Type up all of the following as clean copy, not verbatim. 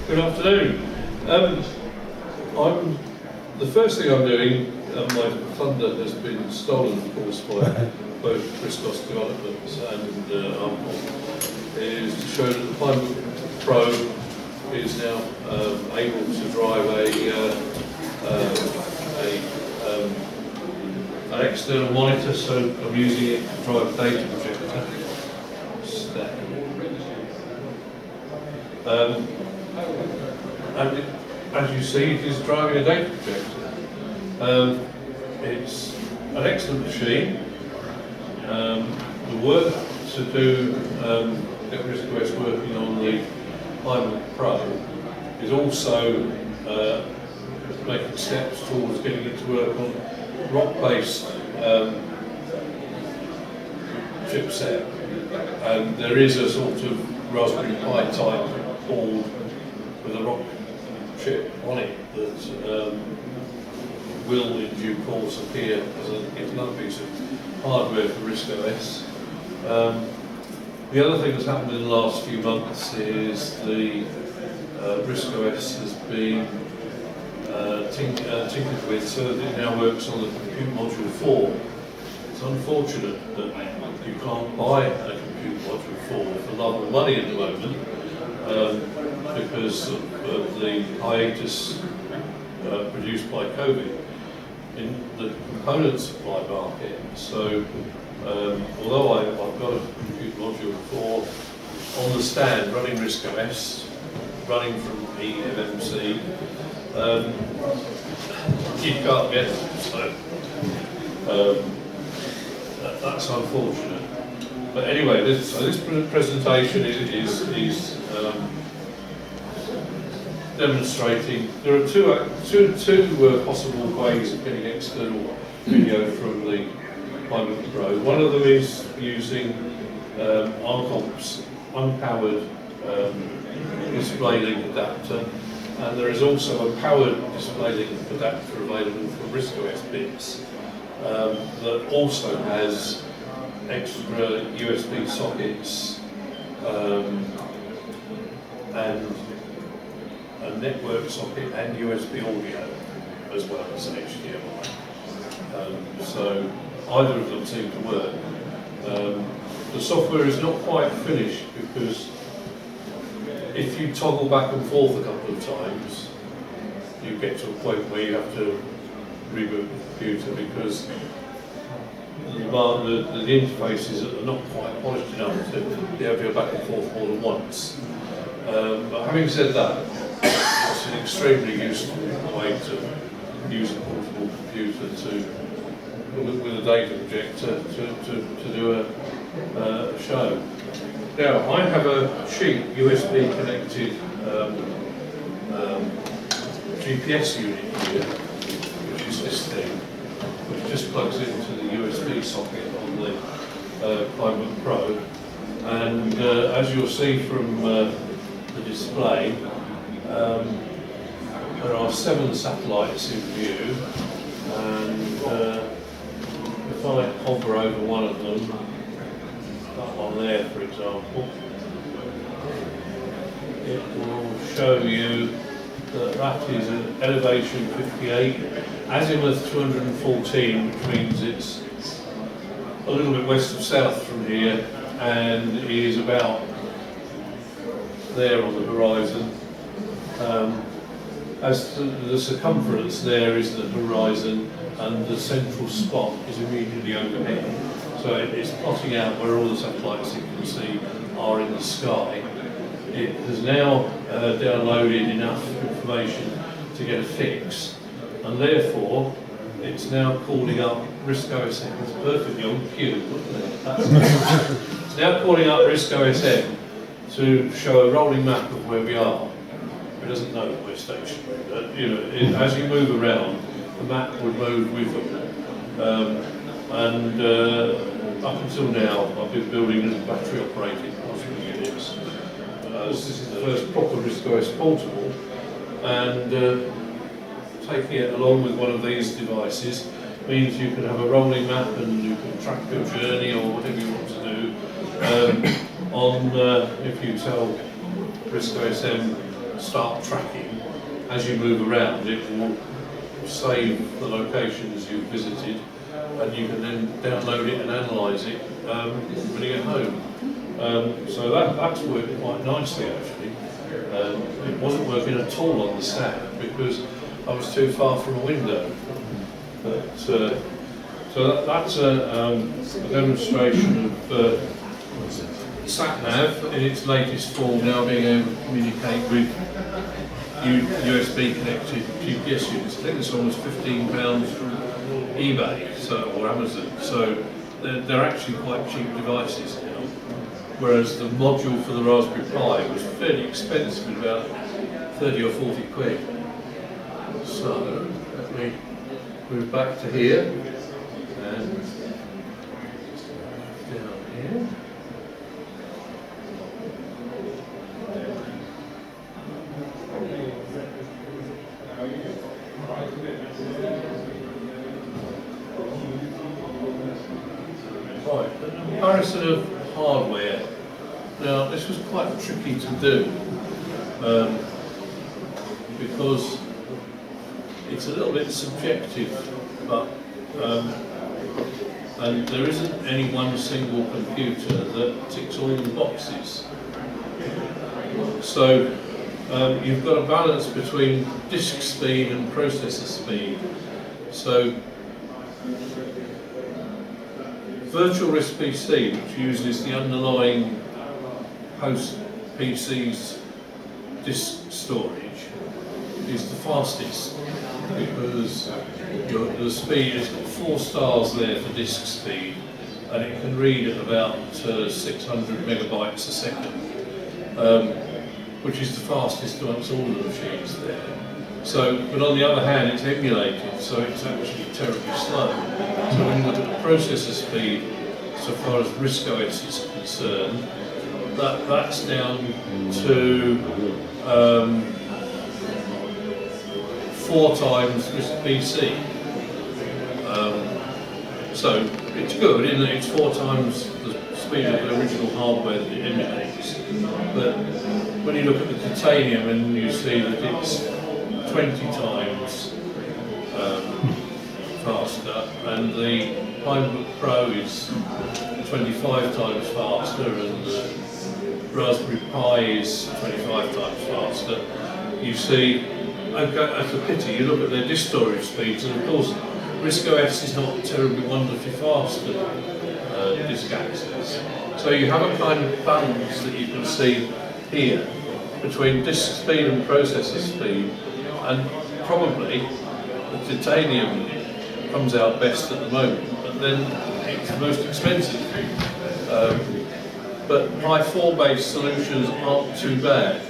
Good afternoon. The first thing I'm doing, my thunder has been stolen, of course, by both RISC developments and Uncle, is to show that the PineBook Pro is now able to drive an external monitor, so I'm using it to drive a data projector. And as you see, it is driving a data projector. It's an excellent machine. The work to do, get RISC working on the PineBook Pro is also making steps towards getting it to work on ROC-based chipset. And there is a sort of Raspberry Pi type board with a ROC chip on it that will in due course appear as another piece of hardware for RISC OS. The other thing that's happened in the last few months is the RISC OS has been tinkered with so that it now works on the Compute Module 4. It's unfortunate that you can't buy a Compute Module 4 for love or money at the moment, because of the hiatus produced by COVID in the component supply market. So, although I've got a Compute Module 4 on the stand running RISC OS, running from eMMC, you can't get it. So that's unfortunate. But anyway, this presentation is demonstrating there are two possible ways of getting external video from the PineBook Pro. One of them is using Arcomp's unpowered display link adapter, and there is also a powered display link adapter available for RISC OS bits that also has extra USB sockets and a network socket and USB audio as well as HDMI. So either of them seem to work. The software is not quite finished because if you toggle back and forth a couple of times, you get to a point where you have to reboot the computer because the interfaces are not quite polished enough to be able to go back and forth more than once. But having said that, it's an extremely useful way to use a portable computer with a data projector to do a show. Now, I have a cheap USB connected GPS unit here, which is this thing, which just plugs into the USB socket on the PineBook Pro. And as you'll see from the display, there are 7 satellites in view, and if I hover over one of them, that one there for example, it will show you that that is an elevation 58, azimuth 214, which means it's a little bit west of south from here and is about there on the horizon. As the circumference there is the horizon and the central spot is immediately overhead. So it's plotting out where all the satellites you can see are in the sky. It has now downloaded enough information to get a fix, and therefore it's now calling up RISC OSM. It's perfectly on cue, wasn't it? It's now calling up RISC OSM to show a rolling map of where we are. It doesn't know that we're stationary, but as you move around, the map would move with them. Up until now, I've been building little battery-operated portable units. This is the first proper RISC OS portable, and taking it along with one of these devices means you can have a rolling map and you can track your journey or whatever you want to do if you tell RISC OSM start tracking as you move around. It will save the locations you've visited, and you can then download it and analyse it when you get home. So that's worked quite nicely actually. It wasn't working at all on the stand because I was too far from a window. But, so that's a demonstration of sat-nav in its latest form, now being able to communicate with USB connected GPS units. I think this one was £15 from eBay or Amazon, so they're actually quite cheap devices now. Whereas the module for the Raspberry Pi was fairly expensive, about 30 or 40 quid. So let me move back to here and down here. Right, the comparison of hardware. Now, this was quite tricky to do because it's a little bit subjective, but and there isn't any one single computer that ticks all the boxes. So you've got a balance between disk speed and processor speed. So Virtual RISC PC, which uses the underlying host PC's disk storage, is the fastest because the speed has got 4 stars there for disk speed, and it can read at about 600 megabytes a second, which is the fastest amongst all the machines there. So, but on the other hand, it's emulated, so it's actually terribly slow. So when you look at the processor speed, so far as RISC OS is concerned, that's down to 4 times RISC PC. So it's good in that it's 4 times the speed of the original hardware that it emulates. But when you look at the titanium and you see that it's 20 times faster, and the PineBook Pro is 25 times faster, and the Raspberry Pi is 25 times faster, you see, okay, that's a pity. You look at their disk storage speeds, and of course, RISC OS is not terribly wonderfully fast at disk access. So you have a kind of balance that you can see here between disk speed and processor speed, and probably the titanium comes out best at the moment, but then it's the most expensive. But Pi 4 based solutions aren't too bad.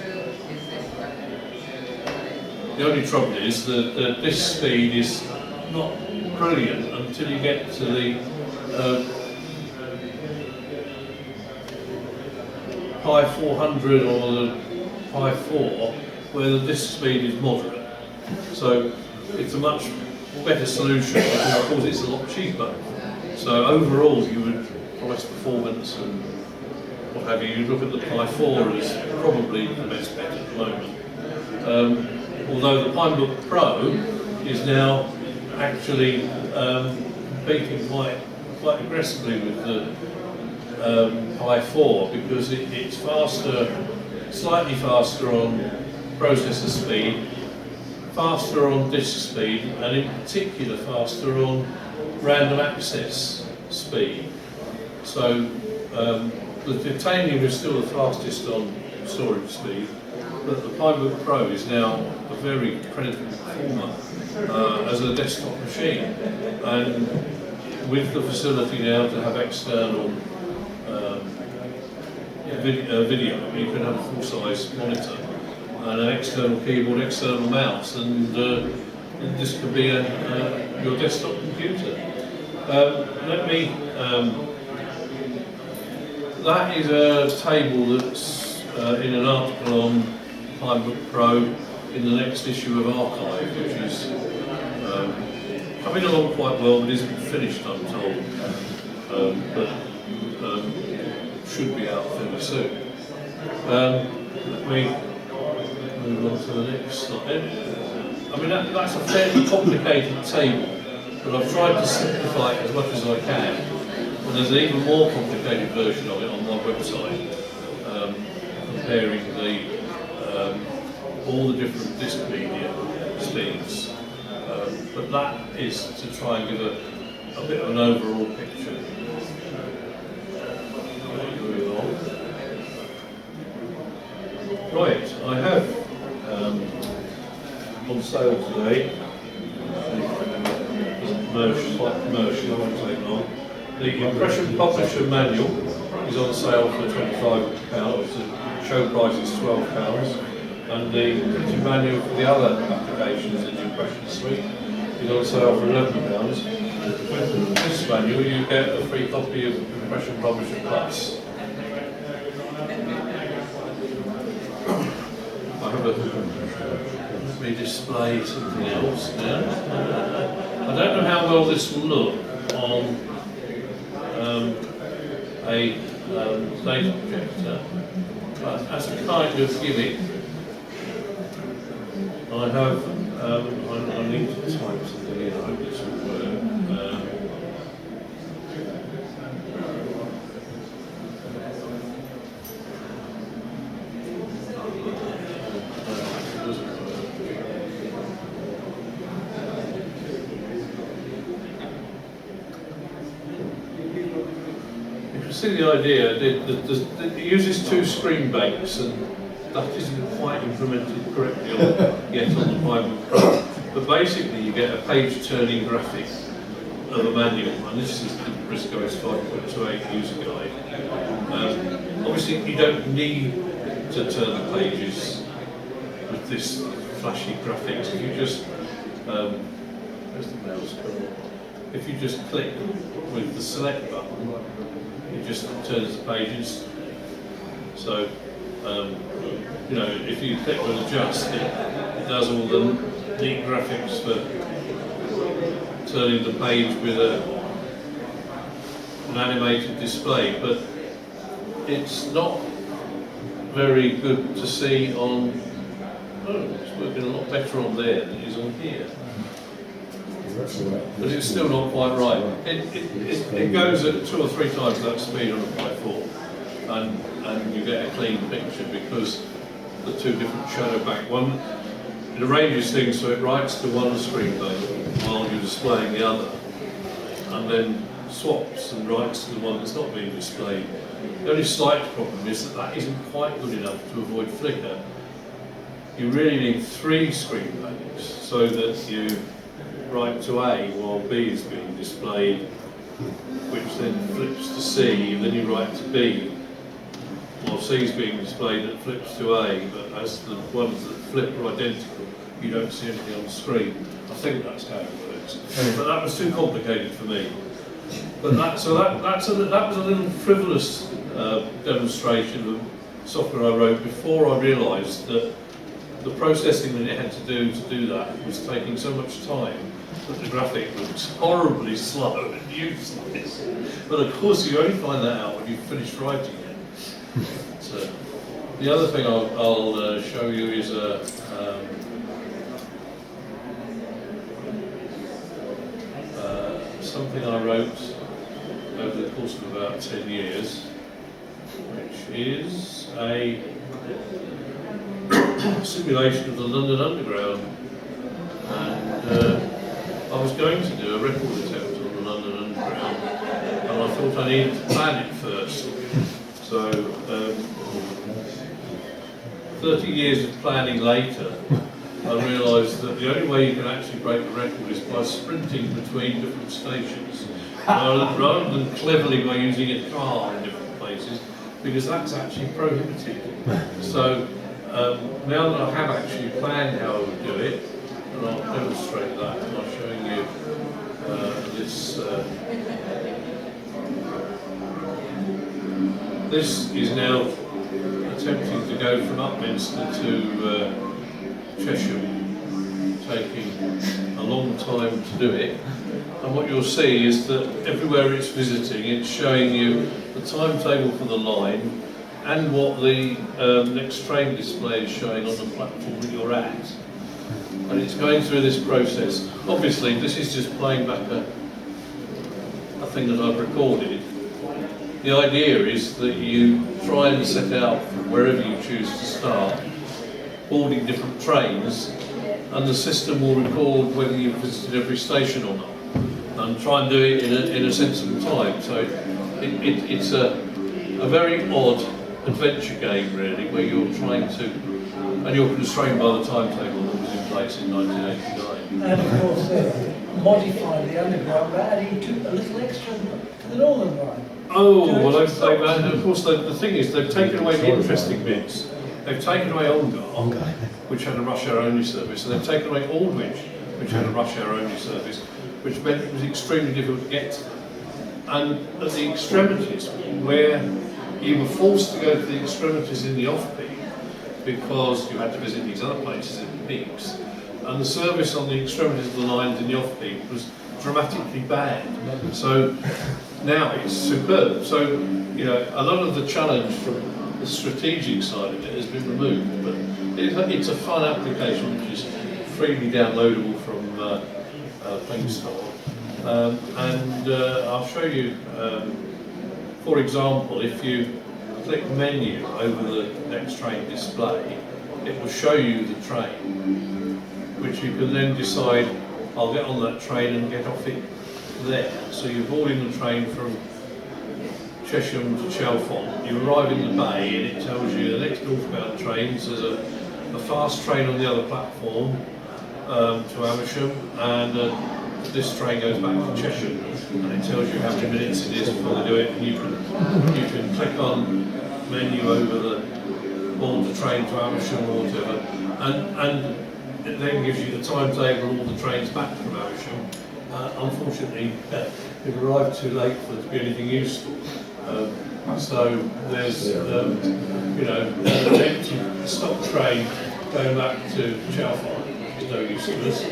The only trouble is that the disk speed is not brilliant until you get to the Pi 400 or the Pi 4, where the disk speed is moderate. So it's a much better solution because of course it's a lot cheaper. So overall you would price performance and what have you, you look at the Pi 4 as probably the best bet at the moment. Although the PineBook Pro is now actually competing quite aggressively with the Pi 4 because it's faster, slightly faster on processor speed, faster on disk speed, and in particular faster on random access speed. So the titanium is still the fastest on storage speed, but the PineBook Pro is now a very credible performer as a desktop machine, and with the facility now to have external video, you can have a full-size monitor and an external keyboard, external mouse, and this could be your desktop computer. That is a table that's in an article on PineBook Pro in the next issue of Archive, which is coming along quite well, but isn't finished, I'm told, but should be out fairly soon. Let me move on to the next slide. I mean, that's a fairly complicated table, but I've tried to simplify it as much as I can. And there's an even more complicated version of it on my website, comparing all the different disk media speeds. But that is to try and give a bit of an overall picture. Moving on. Right, I have on sale today, slight promotion, I won't take long. The Impression Publisher Manual is on sale for £25. The show price is £12. And the printing manual for the other applications in the Impression Suite is on sale for £11. With this manual you get a free copy of Impression Publisher Plus. Let me display something else now. I don't know how well this will look on a data projector, but as a kind of gimmick, I have, I need to type something in, I hope this will work. See the idea, it uses two screen banks, and that isn't quite implemented correctly yet on the Bible Pro. But basically you get a page turning graphic of a manual, and this is the RISC 5.28 user guide. Obviously you don't need to turn the pages with this flashy graphics. If you just, where's the mouse cursor? If you just click with the select button, it just turns the pages. So, you know, if you click with adjust, it does all the neat graphics for turning the page with an animated display. But it's not very good to see on. Oh, it's working a lot better on there than it is on here. But it's still not quite right. It goes at 2 or 3 times that speed on a platform, and you get a clean picture because the two different shadow bank. One, it arranges things so it writes to one screen bank while you're displaying the other, and then swaps and writes to the one that's not being displayed. The only slight problem is that isn't quite good enough to avoid flicker. You really need 3 screen banks so that you write to A while B is being displayed, which then flips to C, and then you write to B while C is being displayed and it flips to A, but as the ones that flip are identical, you don't see anything on the screen. I think that's how it works. But that was too complicated for me. But that was a little frivolous demonstration of software I wrote before I realised that the processing that it had to do that was taking so much time that the graphic looks horribly slow and useless. But of course you only find that out when you've finished writing it. So, the other thing I'll show you is something I wrote over the course of about 10 years, which is a simulation of the London Underground. And I was going to do a record attempt on the London Underground, and I thought I needed to plan it first. So 30 years of planning later, I realised that the only way you can actually break the record is by sprinting between different stations, rather than cleverly by using a car in different places, because that's actually prohibited. So now that I have actually planned how I would do it, and I'll demonstrate that by showing you this. This is now attempting to go from Upminster to Cheshire, taking a long time to do it. And what you'll see is that everywhere it's visiting, it's showing you the timetable for the line, and what the next train display is showing on the platform that you're at. And it's going through this process. Obviously, this is just playing back a thing that I've recorded. The idea is that you try and set out from wherever you choose to start, boarding different trains, and the system will record whether you've visited every station or not, and try and do it in a sensible time. So it's a very odd adventure game, really, where you're trying to, and you're constrained by the timetable that was in place in 1989. And of course, modify the underground by adding a little extra to the northern line. Oh, well, of course, the thing is, they've taken away the interesting bits. They've taken away Ongar, which had a rush hour only service, and they've taken away Aldwych, which had a rush hour only service, which meant it was extremely difficult to get to them. And at the extremities, where you were forced to go to the extremities in the off-peak, because you had to visit these other places in the peaks, and the service on the extremities of the lines in the off-peak was dramatically bad. So now it's superb. So, you know, a lot of the challenge from the strategic side of it has been removed, but it's a fun application which is freely downloadable from Play Store. And I'll show you, for example, if you click menu over the next train display, it will show you the train, which you can then decide, I'll get on that train and get off it there. So you're boarding the train from Chesham to Chalfont. You arrive in the bay and it tells you the next northbound trains. There's a fast train on the other platform to Amersham, and this train goes back to Chesham, and it tells you how many minutes it is before they do it, and you can click on menu over the board the train to Amersham or whatever, and it then gives you the timetable of all the trains back from Amersham. Unfortunately, it arrived too late for it to be anything useful. So there's, you know, an empty stop train going back to Chalfont is no use to us.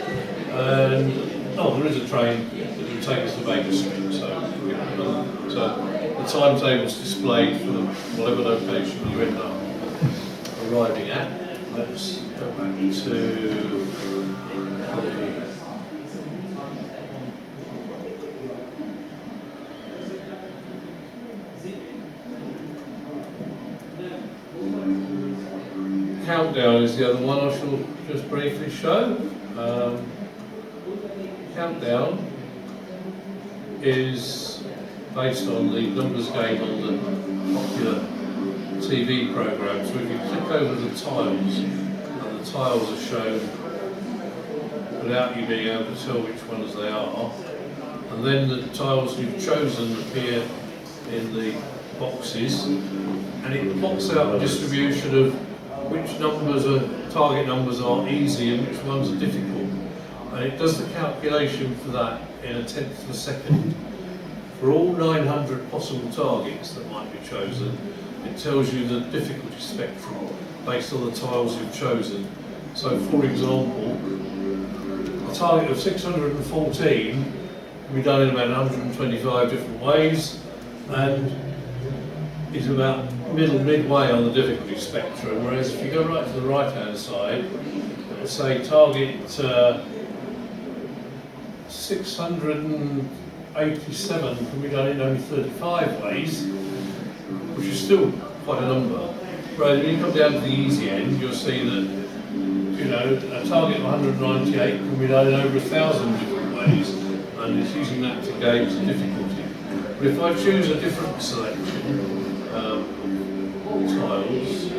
And there is a train that will take us to Baker Street. So the timetable's displayed for whatever location you end up arriving at. Let's go back to the countdown is the other one I shall just briefly show. Countdown is based on the numbers game on the popular TV programme. So if you click over the tiles, and the tiles are shown without you being able to tell which ones they are, and then the tiles you've chosen appear in the boxes, and it plots out a distribution of which target numbers are easy and which ones are difficult. And it does the calculation for that in 1/10 of a second. For all 900 possible targets that might be chosen, it tells you the difficulty spectrum based on the tiles you've chosen. So, for example, a target of 614 can be done in about 125 different ways, and is about midway on the difficulty spectrum. Whereas if you go right to the right-hand side, let's say target 687 can be done in only 35 ways, which is still quite a number. Whereas when you come down to the easy end, you'll see that, you know, a target of 198 can be done in over 1,000 different ways, and it's using that to gauge the difficulty. But if I choose a different selection, tiles, I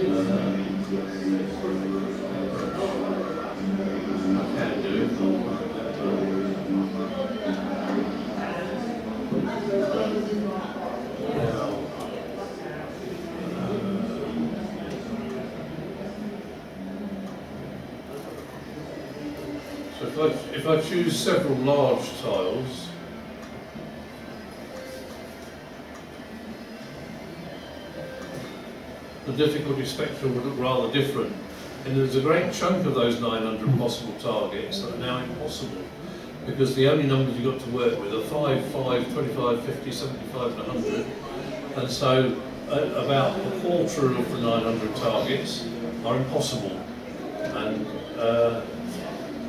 can do. So if I choose several large tiles, the difficulty spectrum would look rather different. And there's a great chunk of those 900 possible targets that are now impossible, because the only numbers you've got to work with are 5, 5, 25, 50, 75 and 100. And so about a quarter of the 900 targets are impossible, and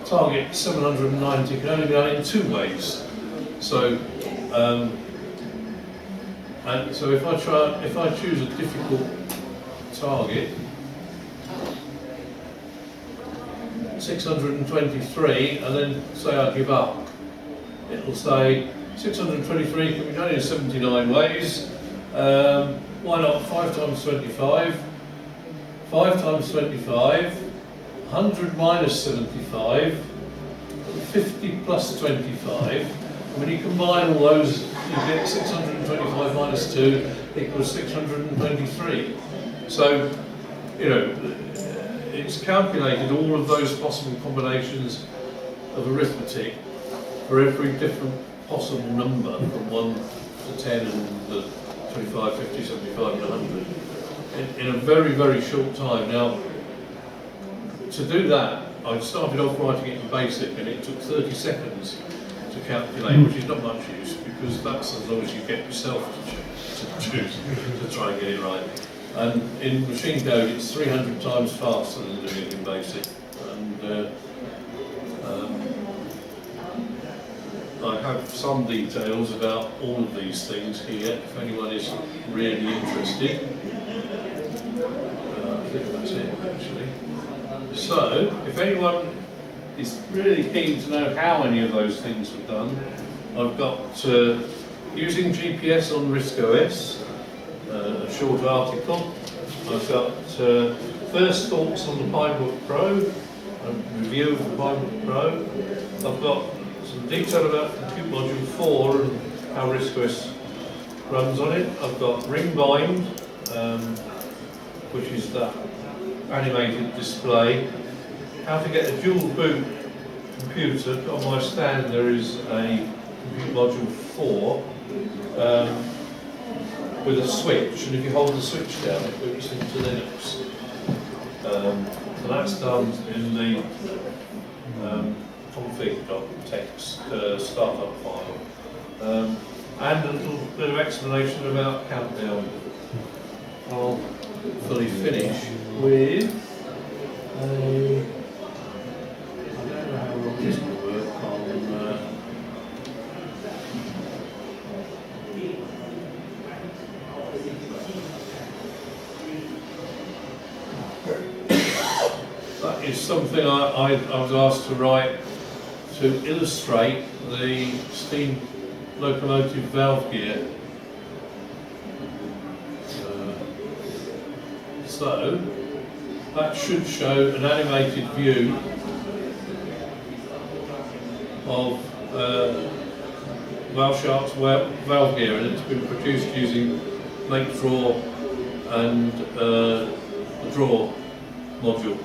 target 790 can only be done in 2 ways. So, and so if I choose a difficult target, 623, and then say I give up, it'll say 623 can be done in 79 ways. Why not 5 times 25? 5 times 25, 100 minus 75, 50 plus 25. When you combine all those, you get 625 minus 2 equals 623. So, you know, it's calculated all of those possible combinations of arithmetic for every different possible number from 1 to 10 and the 25, 50, 75 and 100 in a very, very short time. Now, to do that, I started off writing it in BASIC and it took 30 seconds to calculate, which is not much use because that's as long as you get yourself to choose to try and get it right. And in machine code, it's 300 times faster than doing it in BASIC. And I have some details about all of these things here, if anyone is really interested. I think that's it, actually. So, if anyone is really keen to know how any of those things were done, I've got using GPS on RISC OS, a short article. I've got first thoughts on the Pinebook Pro, a review of the Pinebook Pro. I've got some detail about Compute Module 4 and how RISC OS runs on it. I've got Ring Bind, which is that animated display. How to get a dual boot computer. On my stand there is a Compute Module 4 with a switch, and if you hold the switch down it boots into Linux. And that's done in the config.txt startup file. And a little bit of explanation about Countdown. I'll fully finish with I don't know how long this will work on. That is something I was asked to write to illustrate the steam locomotive valve gear. So that should show an animated view of Valshark's valve gear, and it's been produced using make draw and the draw module,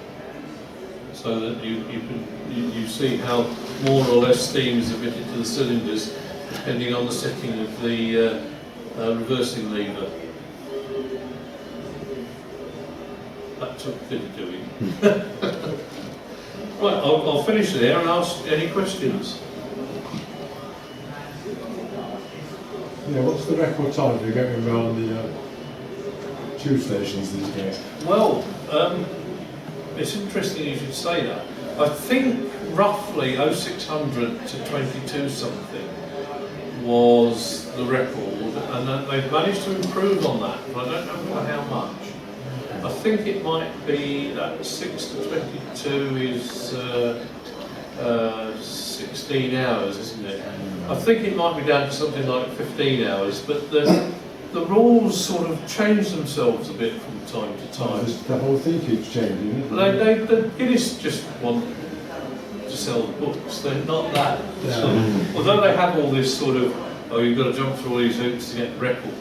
so that you see how more or less steam is emitted to the cylinders depending on the setting of the reversing lever. That took a bit of doing. Right, I'll finish there and ask any questions. Yeah, what's the record time for going around the tube stations these days? Well, it's interesting you should say that. I think roughly 0600 to 22 something was the record, and they've managed to improve on that, but I don't know by how much. I think it might be that 6 to 22 is 16 hours, isn't it? I think it might be down to something like 15 hours, but the rules sort of change themselves a bit from time to time. The whole thing keeps changing, isn't it? The Guinness just want to sell the books, they're not that. Yeah. So, although they have all this sort of, oh, you've got to jump through all these hoops to get the record,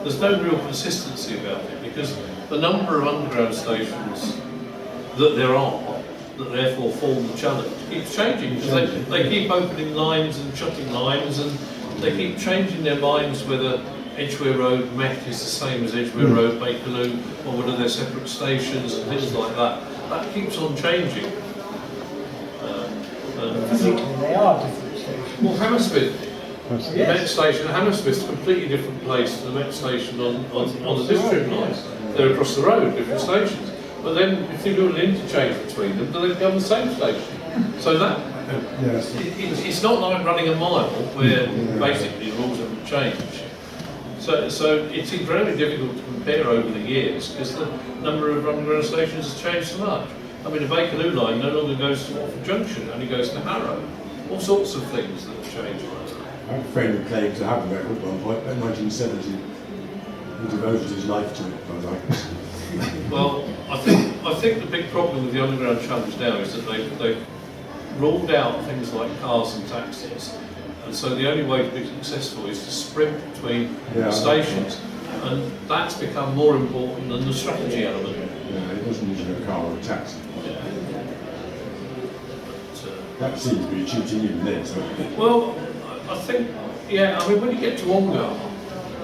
there's no real consistency about it, because the number of underground stations that there are, that therefore form the challenge, keeps changing, because they keep opening lines and shutting lines, and they keep changing their minds whether Edgware Road Met is the same as Edgware Road Bakerloo, or whether they're separate stations and things like that. That keeps on changing. Physically, they are different stations. Well, Hammersmith That's- The Met station at Hammersmith's a completely different place to the Met station on the district line. They're across the road, different stations. But then if you do an interchange between them, then they become the same station. So that Yes. it's not like running a mile where basically the rules haven't changed. So it's incredibly difficult to compare over the years because the number of underground stations has changed so much. I mean, the Bakerloo line no longer goes to Watford Junction, it only goes to Harrow. All sorts of things that have changed. I have a friend who claimed to have the record at one point, but in 1970 he devoted his life to it, as I can see. Well, I think the big problem with the underground chums now is that they've ruled out things like cars and taxis, and so the only way to be successful is to sprint between stations, and that's become more important than the strategy element. Yeah, he wasn't using a car or a taxi. Yeah. That seems to be cheating even then, so. Well, I think, yeah, I mean, when you get to Ongar,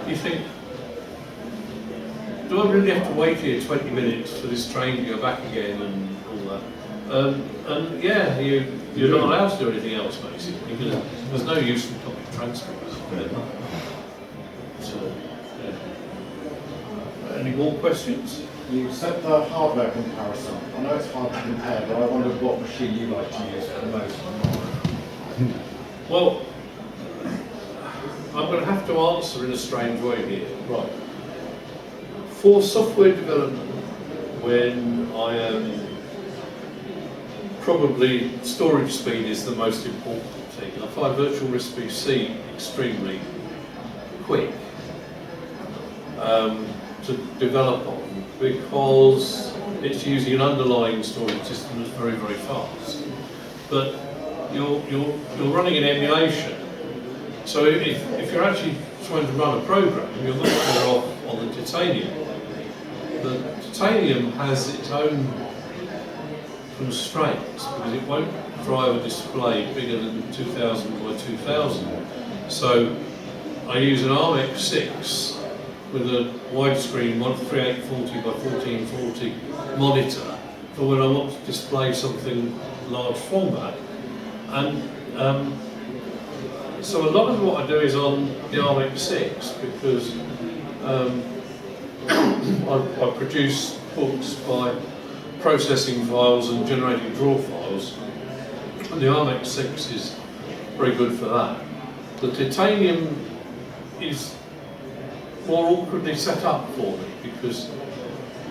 you think, do I really have to wait here 20 minutes for this train to go back again and all that? And yeah, you're not allowed to do anything else basically, because there's no use in public transport. So, yeah. Any more questions? You said the hardware comparison. I know it's hard to compare, but I wondered what machine you like to use the most. Well, I'm going to have to answer in a strange way here. Right. For software development, when I am probably storage speed is the most important thing. I find virtual RISC PC extremely quick to develop on because it's using an underlying storage system that's very, very fast. But you're running an emulation. So if you're actually trying to run a program, you're much better off on the titanium. The titanium has its own constraints because it won't drive a display bigger than 2000 by 2000. So I use an ARM X6 with a widescreen 3840 by 1440 monitor for when I want to display something large format. And so a lot of what I do is on the ARM X6 because I produce books by processing files and generating draw files, and the ARM X6 is very good for that. The titanium is more awkwardly set up for me because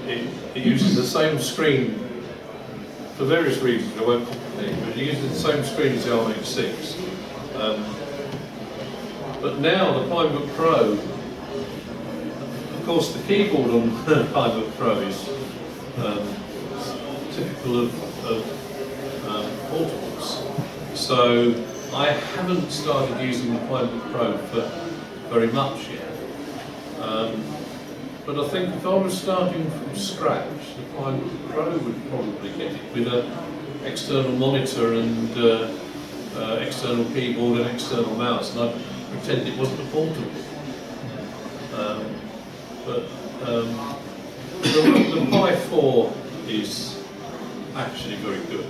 it uses the same screen for various reasons. I won't complicate it, but it uses the same screen as the ARM X6. But now the Pinebook Pro, of course, the keyboard on the Pinebook Pro is typical of portables. So I haven't started using the Pinebook Pro for very much yet. But I think if I was starting from scratch, the Pinebook Pro would probably get it with an external monitor and external keyboard and external mouse, and I'd pretend it wasn't a portable. The Pi 4 is actually very good.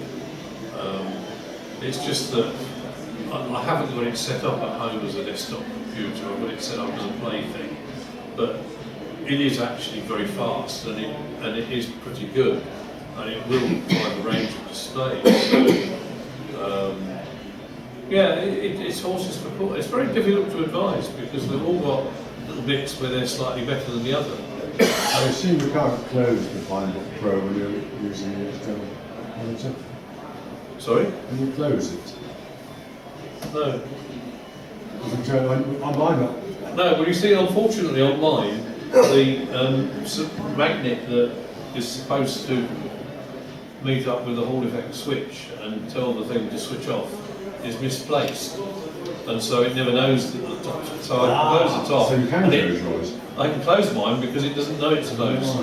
It's just that I haven't got it set up at home as a desktop computer. I've got it set up as a plaything, but it is actually very fast and it is pretty good, and it will provide a range of displays. So, yeah, it's horses for course. It's very difficult to advise because they've all got little bits where they're slightly better than the other. I assume you can't close the Pinebook Pro when you're using the external monitor. Sorry? When you close it. No. You can turn on mine up. No, well you see, unfortunately on mine, the magnet that is supposed to meet up with the Hall effect switch and tell the thing to switch off is misplaced. And so it never knows that the top. So I close the top. So you can close yours? I can close mine because it doesn't know it's closed.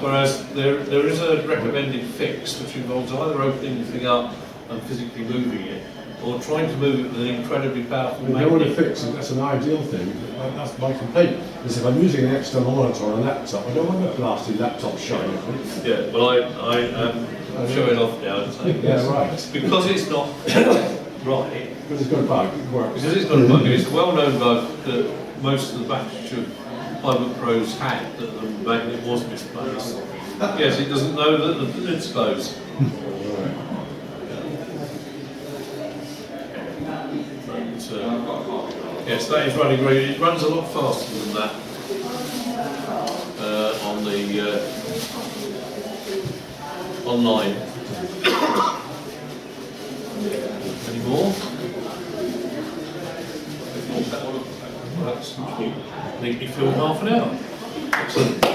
Whereas there is a recommended fix which involves either opening the thing up and physically moving it, or trying to move it with an incredibly powerful You don't want to magnet. fix it, that's an ideal thing. That's my complaint. Is if I'm using an external monitor on a laptop, I don't want the blasted laptop shining at me. Yeah, well I am showing off now. Yeah, right. Because it's not right. Because it's got a bug, it works. Because it's got a bug, and it's a well-known bug that most of the batch of Pilot Pros had, that the magnet was misplaced. Yes, it doesn't know that the lid's closed. But, yes, that is running really. It runs a lot faster than that on the online. Any more? That's, I think you filled half an hour. Excellent.